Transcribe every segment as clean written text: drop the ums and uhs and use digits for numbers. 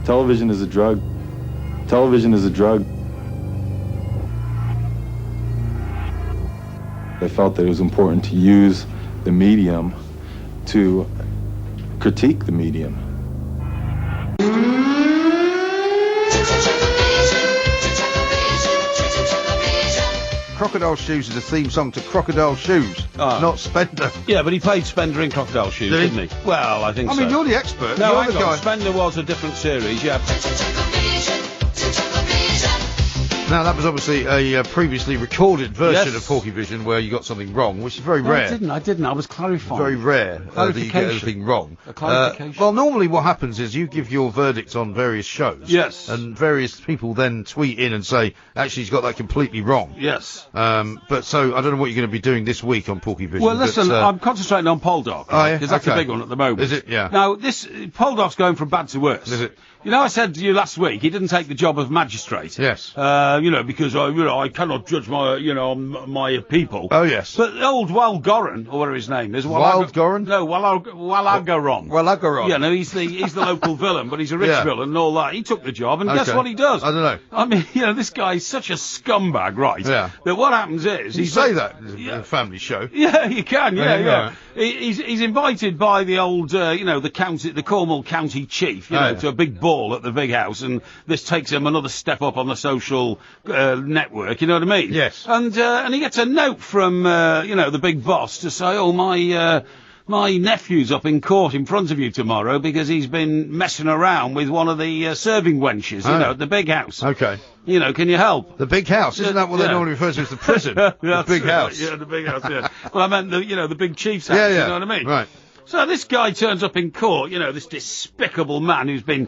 Television is a drug. Television is a drug. I felt that it was important to use the medium to critique the medium. Crocodile Shoes is a theme song to Crocodile Shoes, not Spender. Yeah, but he played Spender in Crocodile Shoes, didn't he? Well, I think so. I mean, you're the expert. No, you're hang the on. guy. Spender was a different series, yeah. Now, that was obviously a previously recorded version Yes. of Porkyvision where you got something wrong, which is very rare. I didn't. I was clarifying. Very rare that you get anything wrong. A clarification. Well, normally what happens is you give your verdict on various shows. Yes. And various people then tweet in and say, actually, he's got that completely wrong. Yes. But so, I don't know what you're going to be doing this week on Porkyvision. Well, listen, but, I'm concentrating on Poldark, because that's the big one at the moment. Is it? Yeah. Now, Poldark's going from bad to worse. Is it? You know, I said to you last week, he didn't take the job of magistrate. Yes. Because I cannot judge my people. Oh, yes. But old Walgoran, or whatever his name is. Walgoran? No, Walagaron. Walagaron. Yeah, no, he's the local villain, but he's a rich Yeah. villain and all that. He took the job, and guess what he does? I don't know. I mean, this guy's such a scumbag, right? Yeah. That what happens is... You say that in a family show. Yeah, you can. Yeah, Yeah, yeah. right. He's invited by the old, the Cornwall County Chief, to a big ball at the big house, and this takes him another step up on the social network. You know what I mean? Yes. And he gets a note from the big boss to say, oh, my nephew's up in court in front of you tomorrow because he's been messing around with one of the serving wenches, at the big house. Okay. Can you help? The big house, isn't that what they normally refer to as the prison? The big house. Yeah, the big house, yeah. Well, I meant the big chief's house, Yeah. you know what I mean? Right. So this guy turns up in court, this despicable man who's been,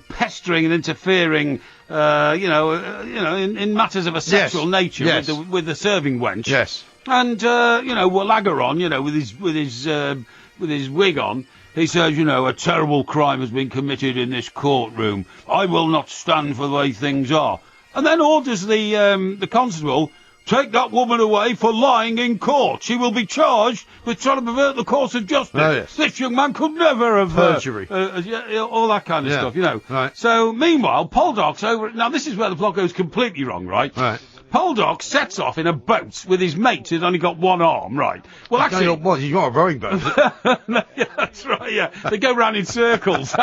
pestering and interfering, in matters of a sexual nature with the serving wench. Yes. And, Walagaron, with his wig on, he says, a terrible crime has been committed in this courtroom. I will not stand for the way things are. And then orders the constable, take that woman away for lying in court. She will be charged with trying to pervert the course of justice. Oh, yes. This young man could never have... Perjury. All that kind of stuff, Right. So, meanwhile, Poldark's over... Now, this is where the plot goes completely wrong, right? Right. Poldark sets off in a boat with his mate who's only got one arm, right? Well, actually... What, you've got a rowing boat? No, yeah, that's right, yeah. They go round in circles.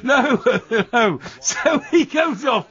No. So he goes off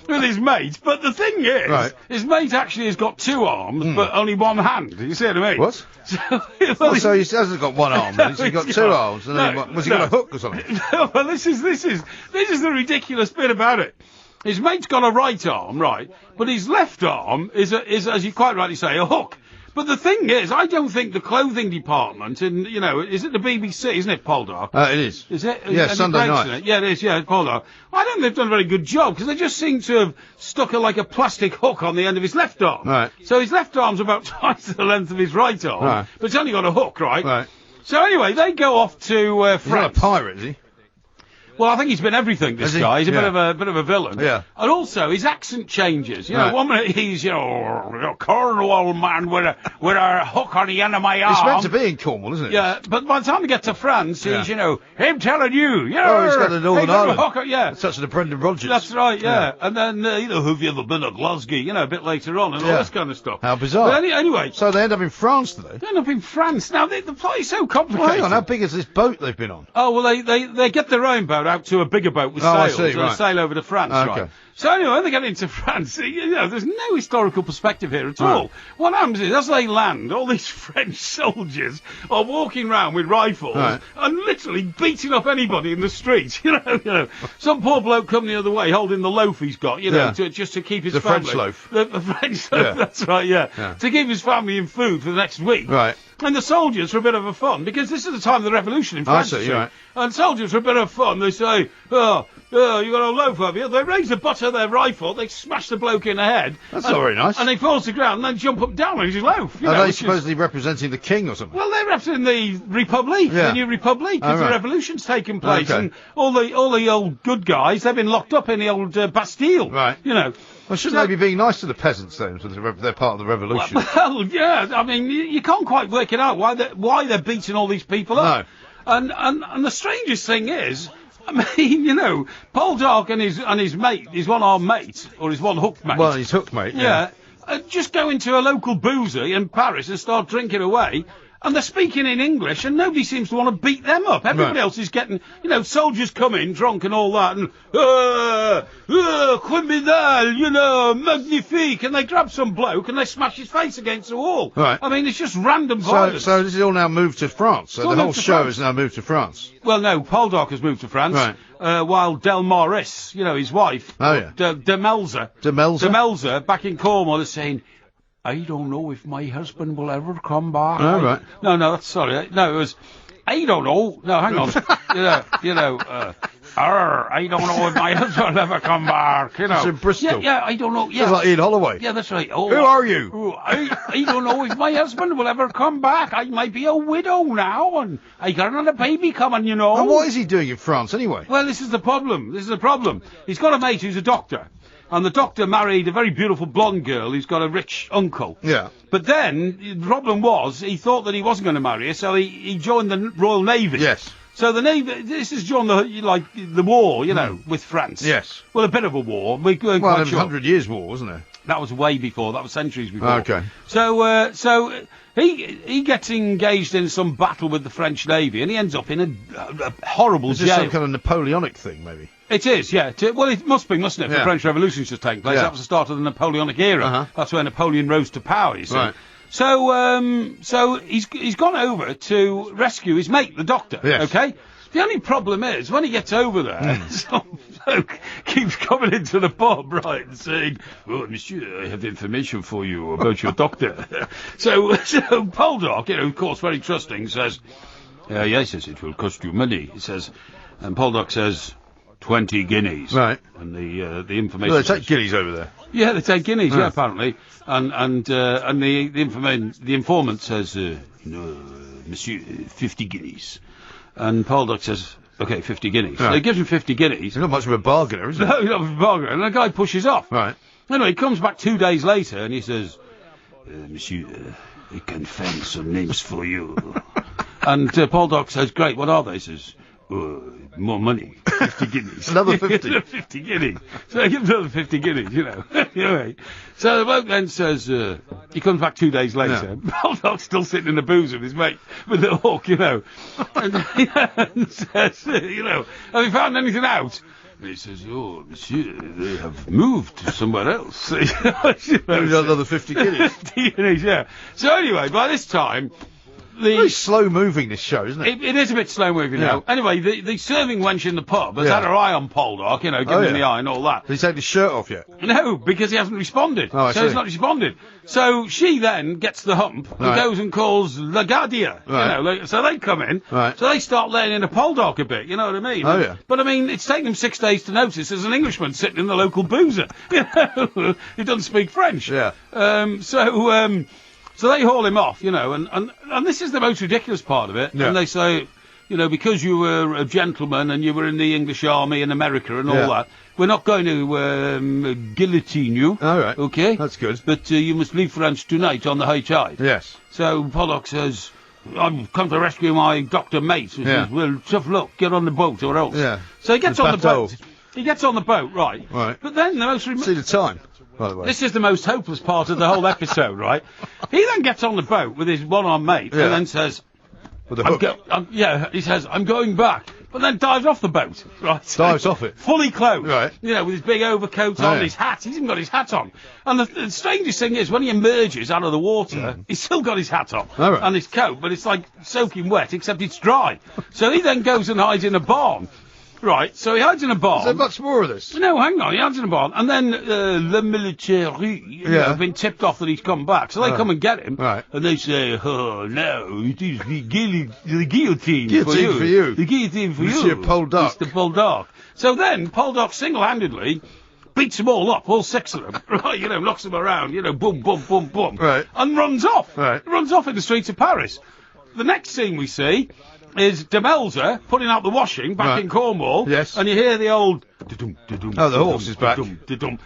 with his mate, but the thing is, his mate actually has got two arms, but only one hand. You see what I mean? What? So he hasn't got one arm, he's got two arms. And then was he got a hook or something? No, well, this is the ridiculous bit about it. His mate's got a right arm, right, but his left arm is as you quite rightly say, a hook. But the thing is, I don't think the clothing department, and is it the BBC, isn't it, Poldark? It is. Is it? Yeah, Sunday night. Yeah, it is. Yeah, Poldark. I don't think they've done a very good job because they just seem to have stuck a plastic hook on the end of his left arm. Right. So his left arm's about twice the length of his right arm, right. but it's only got a hook, right? Right. So anyway, they go off to France. He's not a pirate, is he? Well, I think he's been everything, this guy. He's a bit of a villain. Yeah. And also, his accent changes. One minute he's, a Cornwall man with a hook on the end of my arm. It's meant to be in Cornwall, isn't it? Yeah, but by the time they get to France, he's, him telling you, he's got a Northern Ireland. Hook, yeah. Such as the Brendan Rodgers. That's right, yeah. And then, have you ever been to Glasgow? A bit later on, and all this kind of stuff. How bizarre. But anyway. So they end up in France, do they? They end up in France. Now, the plot is so complicated. Well, hang on, how big is this boat they've been on? Oh, well, they get their own boat out to a bigger boat with sails, and sail over to France, right? So anyway, when they get into France, there's no historical perspective here at all. What happens is, as they land, all these French soldiers are walking around with rifles and literally beating up anybody in the street. Some poor bloke coming the other way holding the loaf he's got, just to keep his family. French loaf. The French loaf, that's right, yeah. To keep his family in food for the next week. Right. And the soldiers, for a bit of a fun, because this is the time of the revolution in France. I see, right. And soldiers, for a bit of fun, they say, you got a loaf, have you? They raise the butt of their rifle, they smash the bloke in the head. That's not very nice. And he falls to the ground and then jump up and down on his loaf. Are they supposedly representing the king or something? Well, they're representing the Republic, the new Republic, because the revolution's taken place. And all the old good guys, they've been locked up in the old Bastille. Right. Well, shouldn't they be being nice to the peasants, then, since they're part of the revolution? Well, yeah, I mean, you can't quite work it out why they're beating all these people up. No. And the strangest thing is, I mean, you know, Poldark and his mate, his one-armed mate, or his one-hook mate. Well, his hook mate, yeah. Just go into a local boozer in Paris and start drinking away. And they're speaking in English, and nobody seems to want to beat them up. Everybody else is getting, you know, soldiers come in, drunk and all that, and, criminal, you know, magnifique, and they grab some bloke and they smash his face against the wall. Right. I mean, it's just random violence. So this is all now moved to France. So the whole show is now moved to France. Well, no, Poldark has moved to France. Right. While Del Maurice, you know, his wife, De Melzer, back in Cornwall, is saying, I don't know if my husband will ever come back. Oh, right. No, that's sorry. No, it was, I don't know. No, hang on. I don't know if my husband will ever come back. You know. It's in Bristol. Yeah, I don't know. Yeah. It's like Ian Holloway. Yeah, that's right. Who are you? I don't know if my husband will ever come back. I might be a widow now, and I got another baby coming, you know. And what is he doing in France anyway? Well, this is the problem. He's got a mate who's a doctor. And the doctor married a very beautiful blonde girl who's got a rich uncle. Yeah. But then, the problem was, he thought that he wasn't going to marry her, so he joined the Royal Navy. Yes. So the Navy, this is during the war, you know, with France. Yes. Well, a bit of a war. Well, there was 100 Years' War, wasn't there? That was way before. That was centuries before. Okay. So he gets engaged in some battle with the French Navy, and he ends up in a horrible jail. Is this some kind of Napoleonic thing, maybe? It is, yeah. Well, it must be, mustn't it? The French Revolution's just taken place. That was the start of the Napoleonic era. That's where Napoleon rose to power, you see. Right. So he's gone over to rescue his mate, the doctor. Yes. Okay. The only problem is, when he gets over there, some bloke keeps coming into the pub, right, and saying, "Oh, monsieur, I have information for you about your doctor." so Poldark, you know, of course, very trusting, says, "Yes, it will cost you money." He says, and Poldark says, 20 guineas. Right. And the information. Well, they take guineas over there. Yeah, they take guineas. Yeah, apparently. And the informant says, "No, monsieur, 50 guineas." And Poldark says, "Okay, 50 guineas." Right. So he gives him 50 guineas. He's not much of a bargainer, is he? No, he's not much of a bargainer. And the guy pushes off. Right. Anyway, he comes back 2 days later and he says, "Monsieur, I can find some names for you." And Poldark says, "Great, what are they?" He says, "More money, 50 guineas." Another 50. 50 guineas. So he gives another 50 guineas, you know. Anyway, so the bloke then says, he comes back 2 days later. Poldark's still sitting in the booze with his mate, with the hook, you know. And says, you know, "Have you found anything out?" And he says, "Oh, monsieur, they have moved to somewhere else." Another 50 guineas. 50 guineas, yeah. So anyway, by this time, very slow moving, this show, isn't it? It is a bit slow moving now. Anyway, the serving wench in the pub has had her eye on Poldark, you know, giving him the eye and all that. Did he take his shirt off yet? No, because he hasn't responded. Oh, I see. He's not responded. So she then gets the hump and goes and calls La Guardia. Right. You know, so they come in. Right. So they start laying into Poldark a bit, you know what I mean? Oh, yeah. But I mean, it's taken him 6 days to notice there's an Englishman sitting in the local boozer, you know, who doesn't speak French. Yeah. So they haul him off, you know, and this is the most ridiculous part of it. Yeah. And they say, you know, because you were a gentleman and you were in the English army in America and all that, we're not going to guillotine you. All right. Okay? That's good. But you must leave France tonight on the high tide. Yes. So Poldark says, "I've come to rescue my doctor mate." He says, "Well, tough luck, get on the boat or else." Yeah. So he gets on the boat. He gets on the boat, right. But then the most... See the time. By the way. This is the most hopeless part of the whole episode, right? He then gets on the boat with his one-armed mate and then says, with the hook. He says, "I'm going back," but then dives off the boat, right? Dives off it? Fully clothed, right? You know, with his big overcoat on, his hat. He's even got his hat on. And the strangest thing is, when he emerges out of the water, he's still got his hat on and his coat, but it's like soaking wet, except it's dry. So he then goes and hides in a barn. Right, so he hides in a barn. Is there much more of this? No, hang on, he hides in a barn. And then Le Militaire have been tipped off that he's come back. So they come and get him. Right. And they say, "Oh, no, it is the guillotine for you. The guillotine for Monsieur you. Poldark. Mr. Poldark." So then Poldark single-handedly beats them all up, all 6 of them. Right, you know, knocks them around, you know, boom, boom, boom, boom. Right. And runs off. Right. Runs off in the streets of Paris. The next scene we see is Demelza putting out the washing back in Cornwall. Yes. And you hear the old... Oh, the horse is back. And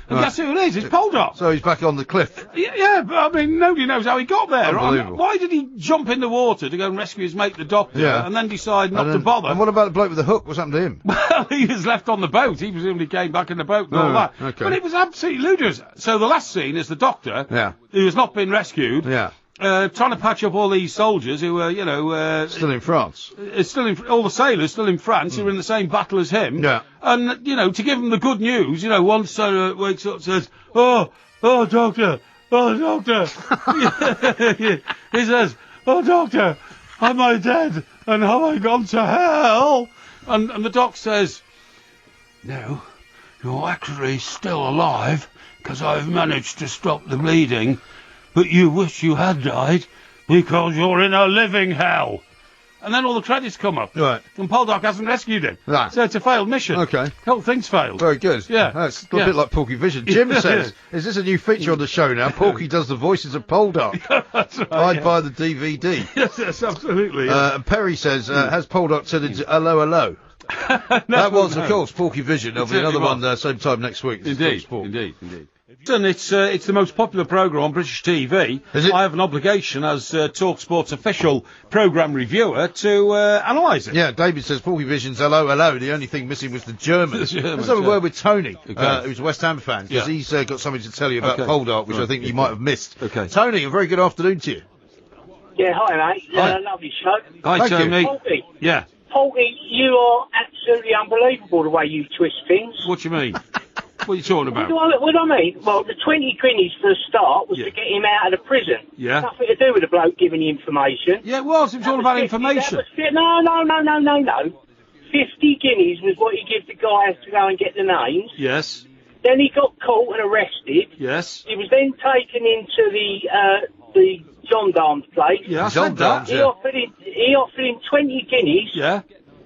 guess who it is? It's Poldark. So he's back on the cliff. Yeah, but I mean, nobody knows how he got there. Unbelievable. Why did he jump in the water to go and rescue his mate, the doctor, and then decide not to bother? And what about the bloke with the hook? What's happened to him? Well, he was left on the boat. He presumably came back in the boat and all that. Okay. But it was absolutely ludicrous. So the last scene is the doctor, who has not been rescued, trying to patch up all these soldiers who were, still in France. All the sailors still in France who were in the same battle as him. Yeah. And, to give them the good news, one sailor wakes up and says, Oh, doctor. He says, Oh, doctor, am I dead? And have I gone to hell? And the doc says, No, you're actually still alive, because I've managed to stop the bleeding. But you wish you had died, because you're in a living hell. And then all the credits come up. Right. And Poldark hasn't rescued him. Right. So it's a failed mission. Okay. The whole thing's failed. Very good. Yeah. That's a bit like Porkyvision. Jim says, is this a new feature on the show now? Porky does the voices of Poldark. That's right. I'd buy the DVD. yes, absolutely. And Perry says, has Poldark turned into hello? That was, of course, Porkyvision. There'll be another one same time next week. Indeed. And it's the most popular programme on British TV. Is it? I have an obligation as talkSPORT's official programme reviewer to analyse it. Yeah, David says Porkyvision's hello. The only thing missing was the Germans. Let's have a word with Tony, who's a West Ham fan, because he's got something to tell you about Poldark, which I think you might have missed. Okay. Tony, a very good afternoon to you. Yeah, hi, mate. Hi. Lovely show. Hi, Tony. Porky. Yeah. Porky, you are absolutely unbelievable the way you twist things. What do you mean? What are you talking about? What do I mean? Well, the 20 guineas for a start was to get him out of the prison. Yeah. Nothing to do with the bloke giving you information. Yeah, it was. It was all about 50, information. No. 50 guineas was what he gave the guy to go and get the names. Yes. Then he got caught and arrested. Yes. He was then taken into the gendarme's place. Yeah, I said that. He offered him 20 guineas. Yeah.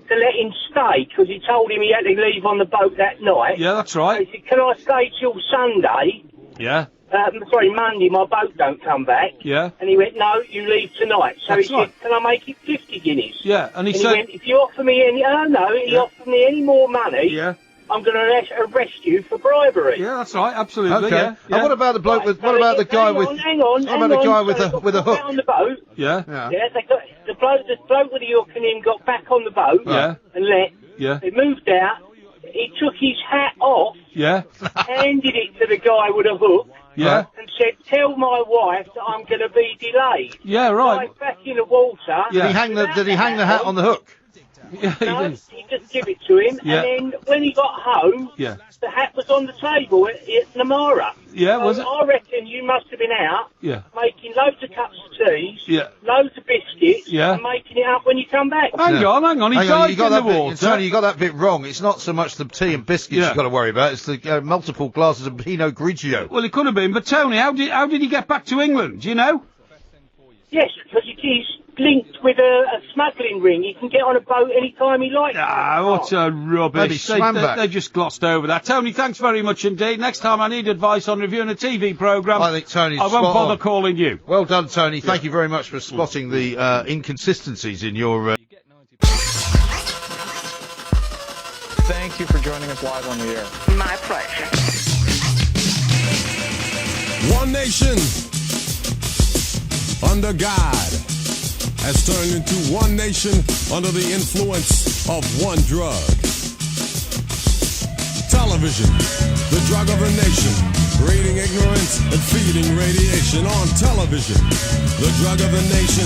To let him stay, because he told him he had to leave on the boat that night. Yeah, that's right. He said, can I stay till Sunday? Yeah. Monday, my boat don't come back. Yeah. And he went, no, you leave tonight. So That's he right. said, can I make it 50 guineas? Yeah, and he He said... went, if you offer me any... he offered me any more money, I'm going to arrest you for bribery. Yeah, that's right, absolutely. Okay. Yeah. And what about the bloke with... What about the guy with... Hang on. What about the guy with a hook? On the boat. Yeah. Yeah, they got... The bloke with the hook and him got back on the boat and let. Yeah. They moved out. He took his hat off, handed it to the guy with a hook, and said, tell my wife that I'm going to be delayed. Yeah, right. Right back in the water. Did he hang the hat on the hook? Yeah, No, he just give it to him, Yeah. and then when he got home, the hat was on the table at Namara. Yeah, So was it? I reckon you must have been out making loads of cups of teas, loads of biscuits, and making it up when you come back. Hang on, he dived in the water. Tony, you got that bit wrong. It's not so much the tea and biscuits you've got to worry about, it's the multiple glasses of Pinot Grigio. Well, it could have been, but Tony, how did he get back to England? Do you know? Yes, because he's linked with a smuggling ring. He can get on a boat any time he likes. What a rubbish. Maybe swam back. They just glossed over that. Tony, thanks very much indeed. Next time I need advice on reviewing a TV programme, I think Tony's I won't spot bother on. calling you. Well done, Tony. Thank you very much for spotting the inconsistencies in your... Thank you for joining us live on the air. My pleasure. One nation under God has turned into one nation under the influence of one drug. Television, the drug of the nation, breeding ignorance and feeding radiation on television. The drug of the nation.